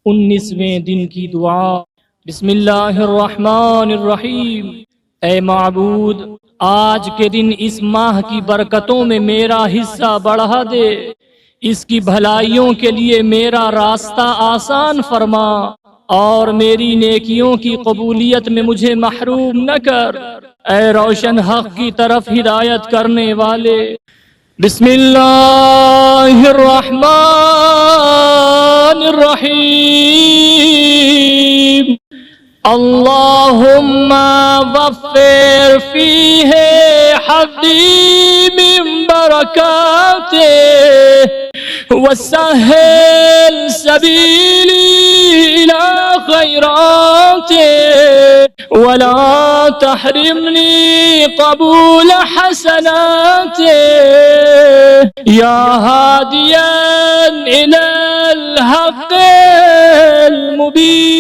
19वें दिन की दुआ। बिस्मिल्लाहिर्रहमानिर्रहीम। ए माबूद, आज के दिन इस माह की बरकतों में मेरा हिस्सा बढ़ा दे, इसकी भलाइयों के लिए मेरा रास्ता आसान फरमा और मेरी नेकियों की कबूलियत में मुझे महरूम न कर। ए रोशन हक की तरफ हिदायत करने वाले। बिस्मिल्लाहिर्रहमानिर्रहीम। अल्लाहुम्मा वफ़्फ़िर फ़ीहे हज़्ज़ी मिन बरकातिह वसह्हिल सबीली इला खैरातिह वला तहरिमनी क़बूल हसनातिह या हादियन इलल हक़्क़िल मुबीन।